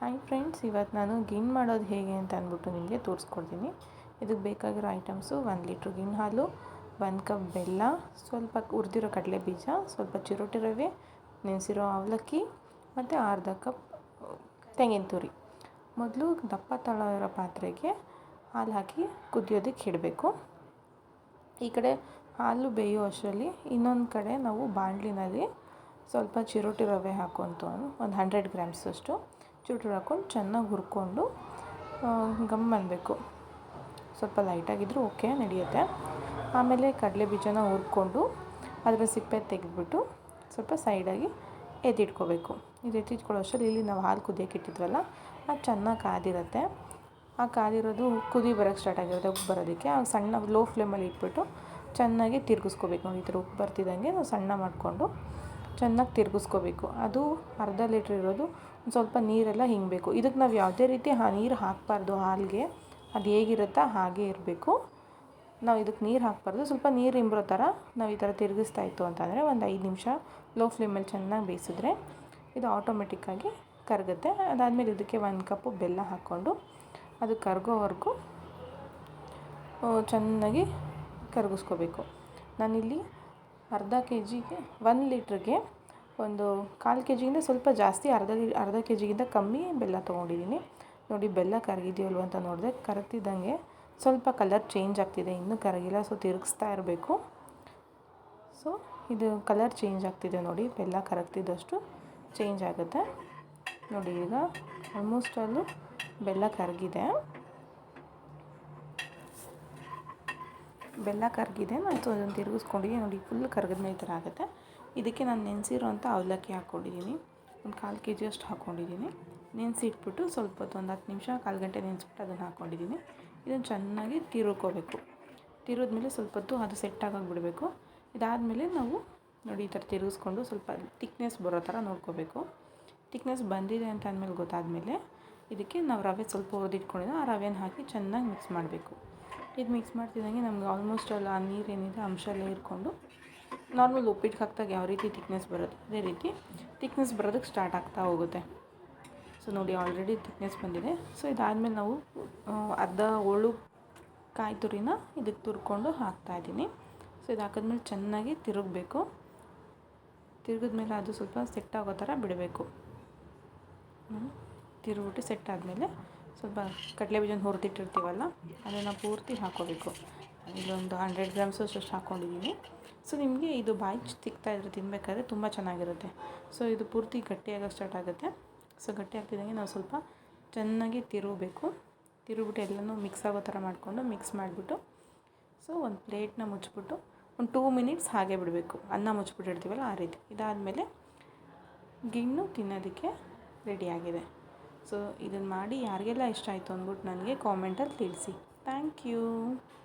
Hi friends, ಇವತ್ತು ನಾನು ಗಿಣ್ಣು ಮಾಡೋದು ಹೇಗೆ ಅಂತ ಅಂದ್ಬಿಟ್ಟು ನಿಮಗೆ ತೋರಿಸ್ಕೊಡ್ತೀನಿ. ಇದಕ್ಕೆ ಬೇಕಾಗಿರೋ ಐಟಮ್ಸು 1 ಲೀಟ್ರ್ ಗಿಣ್ಣು ಹಾಲು, 1 ಕಪ್ ಬೆಲ್ಲ, ಸ್ವಲ್ಪ ಹುರಿದಿರೋ ಕಡಲೆ ಬೀಜ, ಸ್ವಲ್ಪ ಚಿರೋಟಿ ರವೆ, ನೆನೆಸಿರೋ ಅವಲಕ್ಕಿ ಮತ್ತು ಅರ್ಧ ಕಪ್ ತೆಂಗಿನ ತುರಿ. ಮೊದಲು ದಪ್ಪ ತಳ ಇರೋ ಪಾತ್ರೆಗೆ ಹಾಲು ಹಾಕಿ ಕುದಿಯೋದಕ್ಕೆ ಇಡಬೇಕು. ಈ ಕಡೆ ಹಾಲು ಬೇಯೋ ಅಷ್ಟರಲ್ಲಿ ಇನ್ನೊಂದು ಕಡೆ ನಾವು ಬಾಣಲಿನಲ್ಲಿ ಸ್ವಲ್ಪ ಚಿರೋಟಿ ರವೆ ಹಾಕ್ಕೊಂತು ಒಂದು 100 ಗ್ರಾಮ್ಸ್ ಅಷ್ಟು ಚಿರೋಟಿ ಹಾಕ್ಕೊಂಡು ಚೆನ್ನಾಗಿ ಹುರ್ಕೊಂಡು ಗಮ್ ಅನ್ನಬೇಕು. ಸ್ವಲ್ಪ ಲೈಟಾಗಿದ್ದರೂ ಓಕೆ ನಡೆಯುತ್ತೆ. ಆಮೇಲೆ ಕಡಲೆ ಬೀಜನ ಹುರ್ಕೊಂಡು ಅದರ ಸಿಪ್ಪೆ ತೆಗೆದುಬಿಟ್ಟು ಸ್ವಲ್ಪ ಸೈಡಾಗಿ ಎತ್ತಿಟ್ಕೋಬೇಕು. ಇದು ಎತ್ತಿಟ್ಕೊಳ್ಳೋ ಅಷ್ಟರಲ್ಲಿ ಇಲ್ಲಿ ನಾವು ಹಾಲು ಕುದಿಯೋಕೆ ಇಟ್ಟಿದ್ವಲ್ಲ, ಅದು ಚೆನ್ನಾಗಿ ಕಾದಿರುತ್ತೆ. ಆ ಕಾದಿರೋದು ಕುದಿ ಬರೋಕ್ಕೆ ಸ್ಟಾರ್ಟ್ ಆಗಿರುತ್ತೆ. ಉಪ್ಪು ಬರೋದಕ್ಕೆ ಆ ಸಣ್ಣ ಲೋ ಫ್ಲೇಮಲ್ಲಿ ಇಟ್ಬಿಟ್ಟು ಚೆನ್ನಾಗಿ ತಿರುಗಿಸ್ಕೋಬೇಕು. ನೋಡಿ, ಈ ಥರ ಉಪ್ಪು ಬರ್ತಿದ್ದಂಗೆ ನಾವು ಸಣ್ಣ ಮಾಡಿಕೊಂಡು ಚೆನ್ನಾಗಿ ತಿರುಗಿಸ್ಕೋಬೇಕು. ಅದು ಅರ್ಧ ಲೀಟ್ರ್ ಇರೋದು ಒಂದು ಸ್ವಲ್ಪ ನೀರೆಲ್ಲ ಹಿಂಗಬೇಕು. ಇದಕ್ಕೆ ನಾವು ಯಾವುದೇ ರೀತಿ ನೀರು ಹಾಕಬಾರ್ದು. ಹಾಲಿಗೆ ಅದು ಹೇಗಿರುತ್ತೋ ಹಾಗೇ ಇರಬೇಕು. ನಾವು ಇದಕ್ಕೆ ನೀರು ಹಾಕಬಾರ್ದು. ಸ್ವಲ್ಪ ನೀರು ಇಂಬ್ರೋ ಥರ ನಾವು ಈ ಥರ ತಿರುಗಿಸ್ತಾ ಇತ್ತು ಅಂತಂದರೆ ಒಂದು 5 ನಿಮಿಷ ಲೋ ಫ್ಲೇಮಲ್ಲಿ ಚೆನ್ನಾಗಿ ಬೇಯಿಸಿದ್ರೆ ಇದು ಆಟೋಮೆಟಿಕ್ಕಾಗಿ ಕರಗುತ್ತೆ. ಅದಾದಮೇಲೆ ಇದಕ್ಕೆ 1 ಕಪ್ಪು ಬೆಲ್ಲ ಹಾಕ್ಕೊಂಡು ಅದು ಕರಗೋವರೆಗೂ ಚೆನ್ನಾಗಿ ಕರಗಿಸ್ಕೋಬೇಕು. ನಾನಿಲ್ಲಿ ಅರ್ಧ ಕೆ ಜಿಗೆ 1 ಲೀಟ್ರಿಗೆ ಒಂದು 1/4 ಕೆ ಜಿಗಿಂತ ಸ್ವಲ್ಪ ಜಾಸ್ತಿ ಅರ್ಧ ಕೆ ಜಿಗಿಂತ ಕಮ್ಮಿ ಬೆಲ್ಲ ತೊಗೊಂಡಿದ್ದೀನಿ. ನೋಡಿ, ಬೆಲ್ಲ ಕರಗಿದೆಯಲ್ವ ಅಂತ ನೋಡಿದೆ. ಕರಗ್ತಿದ್ದಂಗೆ ಸ್ವಲ್ಪ ಕಲರ್ ಚೇಂಜ್ ಆಗ್ತಿದೆ, ಇನ್ನೂ ಕರಗಿಲ್ಲ. ಸೊ ತಿರುಗಿಸ್ತಾ ಇರಬೇಕು. ಸೊ ಇದು ಕಲರ್ ಚೇಂಜ್ ಆಗ್ತಿದೆ ನೋಡಿ, ಬೆಲ್ಲ ಕರಗ್ತಿದ್ದಷ್ಟು ಚೇಂಜ್ ಆಗುತ್ತೆ. ನೋಡಿ, ಈಗ ಆಲ್ಮೋಸ್ಟ್ ಅಲ್ಲೂ ಬೆಲ್ಲ ಕರಗಿದೆ. ನಾನು ಅದನ್ನು ತಿರುಗಿಸ್ಕೊಂಡಿದ್ದೀನಿ. ನೋಡಿ, ಫುಲ್ ಕರಗಿದ್ಮೇಲೆ ಈ ಥರ ಆಗುತ್ತೆ. ಇದಕ್ಕೆ ನಾನು ನೆನೆಸಿರೋ ಅಂಥ ಅವಲಕ್ಕಿ ಹಾಕ್ಕೊಂಡಿದ್ದೀನಿ. ಒಂದು 1/4 ಕೆ ಜಿಯಷ್ಟು ಹಾಕ್ಕೊಂಡಿದ್ದೀನಿ. ನೆನೆಸಿಟ್ಬಿಟ್ಟು ಸ್ವಲ್ಪ ಹೊತ್ತು ಒಂದು 10 ನಿಮಿಷ 1/4 ಗಂಟೆ ನೆನೆಸ್ಬಿಟ್ಟು ಅದನ್ನು ಹಾಕ್ಕೊಂಡಿದ್ದೀನಿ. ಇದನ್ನು ಚೆನ್ನಾಗಿ ತಿರುಗ್ಕೋಬೇಕು. ತಿರುಗಿದ್ಮೇಲೆ ಸ್ವಲ್ಪ ಹೊತ್ತು ಅದು ಸೆಟ್ ಆಗೋಕೆ ಬಿಡಬೇಕು. ಇದಾದಮೇಲೆ ನಾವು ನೋಡಿ ಈ ಥರ ತಿರುಗಿಸ್ಕೊಂಡು ಸ್ವಲ್ಪ ತಿಕ್ನೆಸ್ ಬರೋ ಥರ ನೋಡ್ಕೋಬೇಕು. ತಿಕ್ನೆಸ್ ಬಂದಿದೆ ಅಂತ ಅಂದಮೇಲೆ ಗೊತ್ತಾದಮೇಲೆ ಇದಕ್ಕೆ ನಾವು ರವೆ ಸ್ವಲ್ಪ ಹುರಿದಿಟ್ಕೊಂಡಿದ್ದು ಆ ರವೆನ ಹಾಕಿ ಚೆನ್ನಾಗಿ ಮಿಕ್ಸ್ ಮಾಡಬೇಕು. ಇದು ಮಿಕ್ಸ್ ಮಾಡ್ತಿದ್ದಂಗೆ ನಮ್ಗೆ ಆಲ್ಮೋಸ್ಟ್ ಅಲ್ಲಿ ಆ ನೀರೇನಿದೆ ಅಂಶ ಎಲ್ಲ ಇಟ್ಕೊಂಡು ನಾರ್ಮಲ್ ಉಪ್ಪಿಟ್ಟು ಹಾಕಿದಾಗ ಯಾವ ರೀತಿ ತಿಕ್ನೆಸ್ ಬರುತ್ತೆ ಅದೇ ರೀತಿ ತಿಕ್ನೆಸ್ ಬರೋದಕ್ಕೆ ಸ್ಟಾರ್ಟ್ ಆಗ್ತಾ ಹೋಗುತ್ತೆ. ಸೊ ನೋಡಿ, ಆಲ್ರೆಡಿ ತಿಕ್ನೆಸ್ ಬಂದಿದೆ. ಸೊ ಇದಾದಮೇಲೆ ನಾವು ಅರ್ಧ ಹೋಳು ಕಾಯಿ ತುರಿನ ಇದಕ್ಕೆ ತುರ್ಕೊಂಡು ಹಾಕ್ತಾಯಿದ್ದೀನಿ. ಸೊ ಇದು ಹಾಕಿದ್ಮೇಲೆ ಚೆನ್ನಾಗಿ ತಿರುಗಬೇಕು. ತಿರುಗಿದ್ಮೇಲೆ ಅದು ಸ್ವಲ್ಪ ಸೆಟ್ ಆಗೋ ಥರ ಬಿಡಬೇಕು. ತಿರುಗಿಬಿಟ್ಟು ಸೆಟ್ ಆದಮೇಲೆ ಸ್ವಲ್ಪ ಕಡಲೆ ಬೀಜನ ಹುರಿದಿಟ್ಟಿರ್ತೀವಲ್ಲ ಅದನ್ನು ಪೂರ್ತಿ ಹಾಕ್ಕೋಬೇಕು. ಇಲ್ಲೊಂದು 100 ಗ್ರಾಮ್ಸ್ ಅಷ್ಟು ಹಾಕ್ಕೊಂಡಿದ್ದೀನಿ. ಸೊ ನಿಮಗೆ ಇದು ಬಾಯಿ ತಿಕ್ತಾಯಿದ್ರೆ ತಿನ್ನಬೇಕಾದ್ರೆ ತುಂಬ ಚೆನ್ನಾಗಿರುತ್ತೆ. ಸೊ ಇದು ಪೂರ್ತಿ ಗಟ್ಟಿಯಾಗೋಕ್ಕೆ ಸ್ಟಾರ್ಟ್ ಆಗುತ್ತೆ. ಸೊ ಗಟ್ಟಿ ಆಗ್ತಿದ್ದಂಗೆ ನಾವು ಸ್ವಲ್ಪ ಚೆನ್ನಾಗಿ ತಿರುಗಿಬಿಟ್ಟು ಎಲ್ಲನೂ ಮಿಕ್ಸ್ ಆಗೋ ಥರ ಮಾಡಿಕೊಂಡು ಮಿಕ್ಸ್ ಮಾಡಿಬಿಟ್ಟು ಸೊ ಒಂದು ಪ್ಲೇಟ್ನ ಮುಚ್ಚಿಬಿಟ್ಟು ಒಂದು 2 ಮಿನಿಟ್ಸ್ ಹಾಗೆ ಬಿಡಬೇಕು. ಅನ್ನ ಮುಚ್ಚಿಬಿಟ್ಟಿರ್ತೀವಲ್ಲ ಆ ರೀತಿ. ಇದಾದಮೇಲೆ ಗಿಣ್ಣು ತಿನ್ನೋದಕ್ಕೆ ರೆಡಿಯಾಗಿದೆ. ಸೊ ಇದನ್ನು ಮಾಡಿ ಯಾರಿಗೆಲ್ಲ ಇಷ್ಟ ಆಯಿತು ಅಂದ್ಬಿಟ್ಟು ನನಗೆ ಕಾಮೆಂಟಲ್ಲಿ ತಿಳಿಸಿ. Thank you.